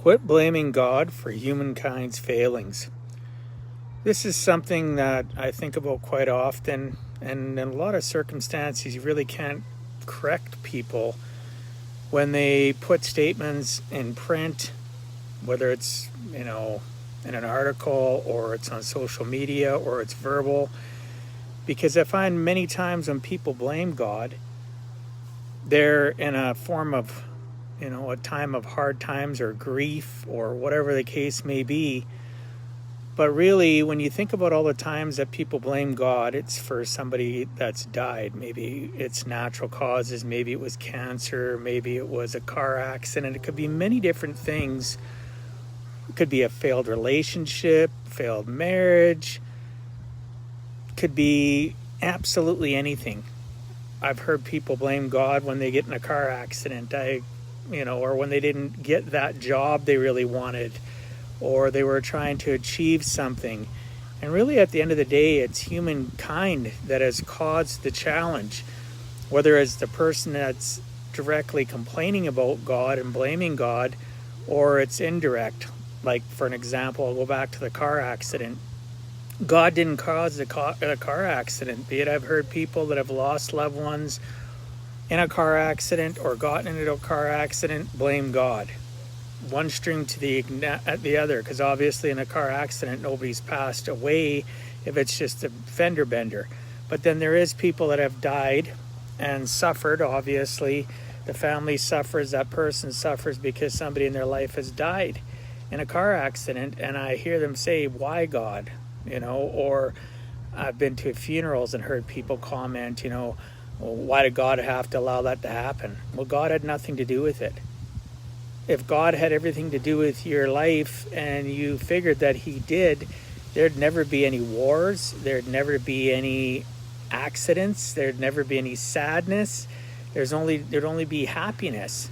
Quit blaming God for humankind's failings. This is something that I think about quite often, and in a lot of circumstances, you really can't correct people when they put statements in print, whether it's, in an article or it's on social media or it's verbal. Because I find many times when people blame God, they're in a form of, a time of hard times or grief or whatever the case may be. But really, when you think about all the times that people blame God, it's for somebody that's died. Maybe it's natural causes, maybe it was cancer, maybe it was a car accident. It could be many different things. It could be a failed relationship, failed marriage. It could be absolutely anything. I've heard people blame God when they get in a car accident, or when they didn't get that job they really wanted, or they were trying to achieve something. And really, at the end of the day, it's humankind that has caused the challenge, whether it's the person that's directly complaining about God and blaming God, or it's indirect. Like, for an example, I'll go back to the car accident. God didn't cause the car accident, be it I've heard people that have lost loved ones in a car accident or gotten into a car accident blame God. One string to the other, because obviously in a car accident nobody's passed away if it's just a fender bender. But then there is people that have died and suffered. Obviously the family suffers, that person suffers because somebody in their life has died in a car accident, and I hear them say, why God? Or I've been to funerals and heard people comment, well, why did God have to allow that to happen? Well, God had nothing to do with it. If God had everything to do with your life and you figured that he did, there'd never be any wars, there'd never be any accidents, there'd never be any sadness, there'd only be happiness.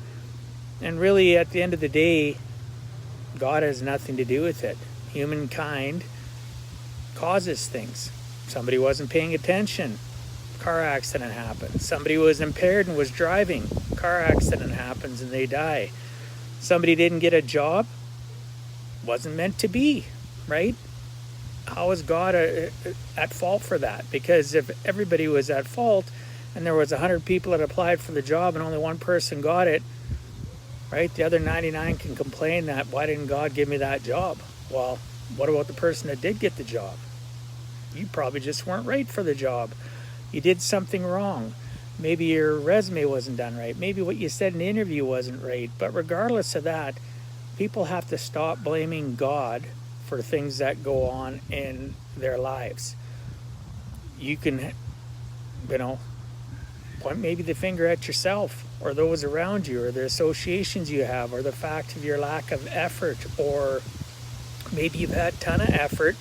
And really, at the end of the day, God has nothing to do with it. Humankind causes things. Somebody wasn't paying attention, car accident happens. Somebody was impaired and was driving, car accident happens and they die. Somebody didn't get a job, wasn't meant to be, right? How is God at fault for that? Because if everybody was at fault and there was 100 people that applied for the job and only one person got it, right? The other 99 can complain that, why didn't God give me that job? Well, what about the person that did get the job? You probably just weren't right for the job. You did something wrong. Maybe your resume wasn't done right. Maybe what you said in the interview wasn't right. But regardless of that, people have to stop blaming God for things that go on in their lives. You can, point maybe the finger at yourself or those around you or the associations you have or the fact of your lack of effort, or maybe you've had a ton of effort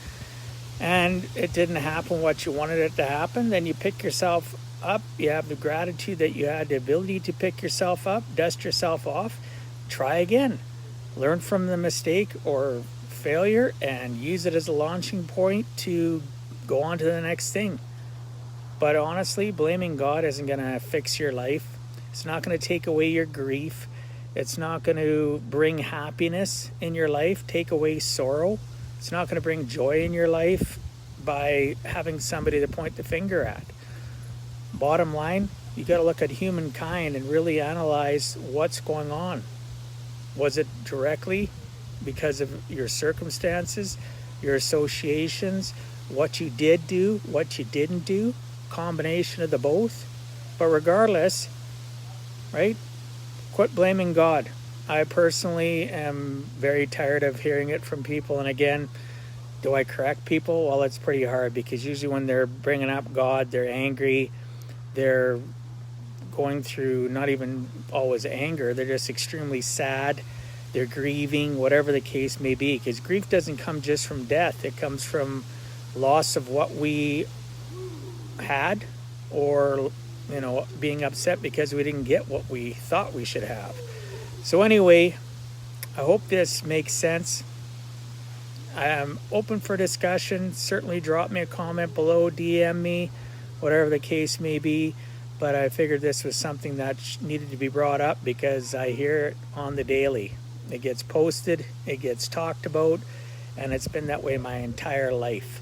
and it didn't happen what you wanted it to happen. Then you pick yourself up. You have the gratitude that you had the ability to pick yourself up, dust yourself off, try again, learn from the mistake or failure and use it as a launching point to go on to the next thing. But honestly, blaming God isn't going to fix your life. It's not going to take away your grief. It's not going to bring happiness in your life, take away sorrow. It's not going to bring joy in your life by having somebody to point the finger at. Bottom line, you got to look at humankind and really analyze what's going on. Was it directly because of your circumstances, your associations, what you did do, what you didn't do, combination of the both? But regardless, right? Quit blaming God. I personally am very tired of hearing it from people. And again, do I correct people? Well, it's pretty hard, because usually when they're bringing up God, they're angry. They're going through not even always anger. They're just extremely sad. They're grieving, whatever the case may be. Because grief doesn't come just from death. It comes from loss of what we had, or being upset because we didn't get what we thought we should have. So anyway, I hope this makes sense. I am open for discussion. Certainly drop me a comment below, DM me, whatever the case may be. But I figured this was something that needed to be brought up because I hear it on the daily. It gets posted, it gets talked about, and it's been that way my entire life.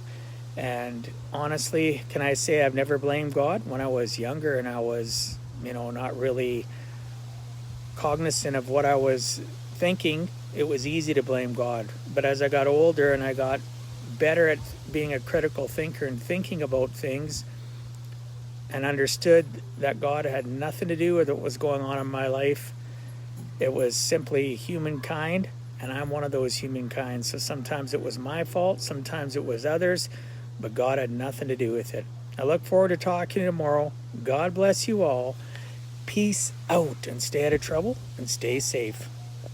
And honestly, can I say I've never blamed God? When I was younger and I was, not really cognizant of what I was thinking, it was easy to blame God. But as I got older and I got better at being a critical thinker and thinking about things, and understood that God had nothing to do with what was going on in my life, it was simply humankind, and I'm one of those humankind. So sometimes it was my fault, sometimes it was others, but God had nothing to do with it. I look forward to talking to you tomorrow. God bless you all. Peace out, and stay out of trouble and stay safe.